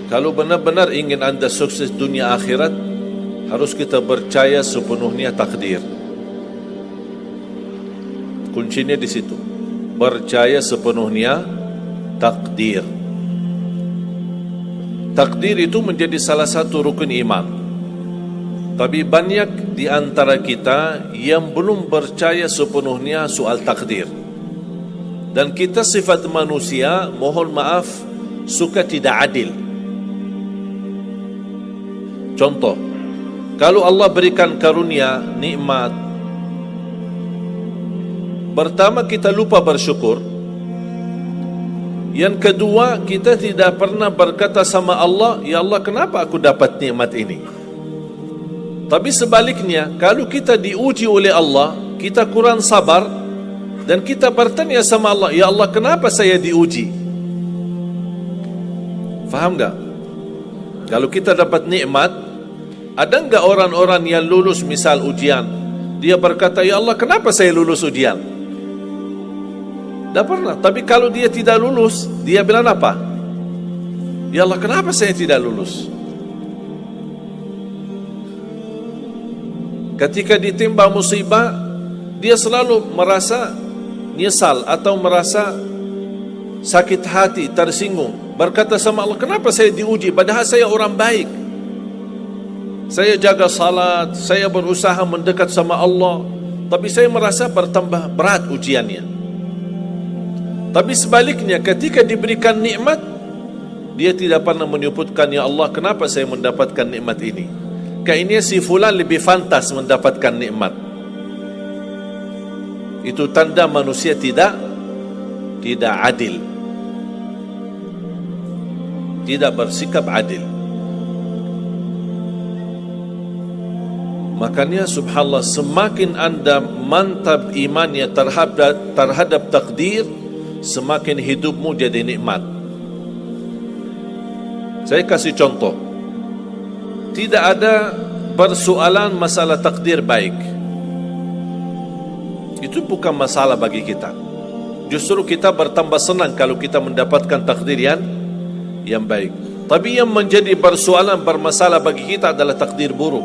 Kalau benar-benar ingin anda sukses dunia akhirat, harus kita percaya sepenuhnya takdir. Kuncinya di situ. Percaya sepenuhnya takdir. Takdir itu menjadi salah satu rukun iman. Tapi banyak di antara kita yang belum percaya sepenuhnya soal takdir. Dan kita sifat manusia, mohon maaf, suka tidak adil. Contoh, kalau Allah berikan karunia, nikmat, pertama kita lupa bersyukur. Yang kedua, kita tidak pernah berkata sama Allah, ya Allah, kenapa aku dapat nikmat ini? Tapi sebaliknya, kalau kita diuji oleh Allah, kita kurang sabar, dan kita bertanya sama Allah, ya Allah, kenapa saya diuji? Faham tak? Kalau kita dapat nikmat, ada enggak orang-orang yang lulus misal ujian, dia berkata, ya Allah, kenapa saya lulus ujian? Tak pernah. Tapi kalau dia tidak lulus, dia bilang apa? Ya Allah, kenapa saya tidak lulus? Ketika ditimpa musibah, dia selalu merasa nyesal atau merasa sakit hati, tersinggung, berkata sama Allah, kenapa saya diuji padahal saya orang baik, saya jaga salat, saya berusaha mendekat sama Allah, tapi saya merasa bertambah berat ujiannya. Tapi sebaliknya, ketika diberikan nikmat, dia tidak pernah menyebutkan, ya Allah, kenapa saya mendapatkan nikmat ini? Kayaknya si fulan lebih fantas mendapatkan nikmat. Itu tanda manusia tidak adil, tidak bersikap adil. Makanya subhanallah, semakin anda mantap imannya terhadap takdir, semakin hidupmu jadi nikmat. Saya kasih contoh. Tidak ada persoalan masalah takdir baik. Itu bukan masalah bagi kita. Justru kita bertambah senang kalau kita mendapatkan takdir yang baik. Tapi yang menjadi persoalan bermasalah bagi kita adalah takdir buruk.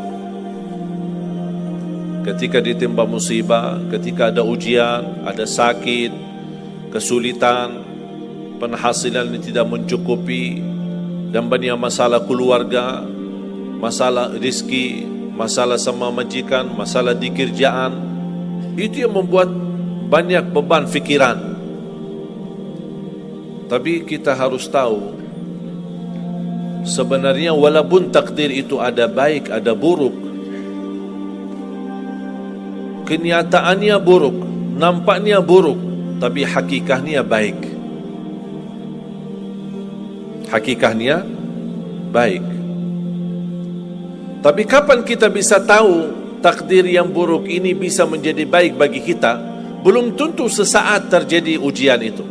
Ketika ditimpa musibah, ketika ada ujian, ada sakit, kesulitan, penghasilan yang tidak mencukupi, dan banyak masalah keluarga, masalah rezeki, masalah sama majikan, masalah di kerjaan, itu yang membuat banyak beban fikiran. Tapi kita harus tahu, sebenarnya walaupun takdir itu ada baik, ada buruk, kenyataannya buruk, nampaknya buruk, tapi hakikatnya baik. Hakikatnya baik. Tapi kapan kita bisa tahu takdir yang buruk ini bisa menjadi baik bagi kita? Belum tentu sesaat terjadi ujian itu.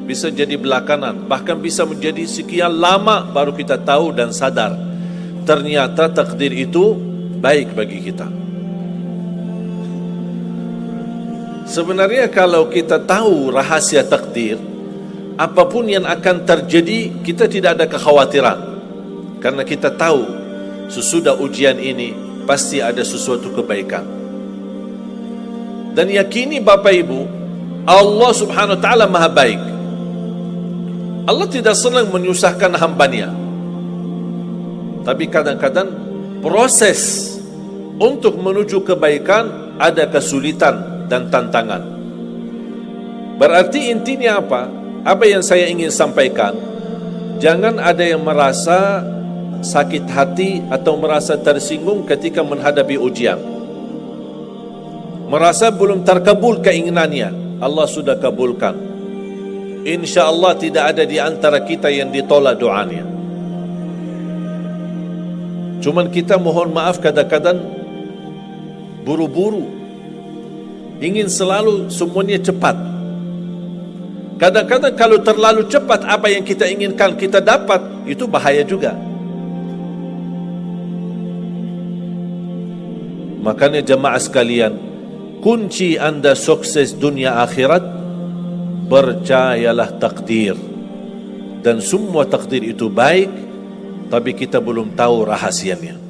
Bisa jadi belakangan, bahkan bisa menjadi sekian lama baru kita tahu dan sadar ternyata takdir itu baik bagi kita. Sebenarnya kalau kita tahu rahasia takdir, apapun yang akan terjadi, kita tidak ada kekhawatiran. Karena kita tahu sesudah ujian ini pasti ada sesuatu kebaikan. Dan yakini Bapak Ibu, Allah subhanahu wa ta'ala maha baik. Allah tidak senang menyusahkan hambanya. Tapi kadang-kadang proses untuk menuju kebaikan ada kesulitan dan tantangan. Berarti intinya apa? Apa yang saya ingin sampaikan, jangan ada yang merasa sakit hati atau merasa tersinggung ketika menghadapi ujian, merasa belum terkabul keinginannya. Allah sudah kabulkan. InsyaAllah tidak ada di antara kita yang ditolak doanya. Cuman kita mohon maaf kadang-kadang buru-buru, ingin selalu semuanya cepat. Kadang-kadang kalau terlalu cepat apa yang kita inginkan kita dapat, itu bahaya juga. Makanya jemaah sekalian, kunci anda sukses dunia akhirat, percayalah takdir. Dan semua takdir itu baik, tapi kita belum tahu rahasianya.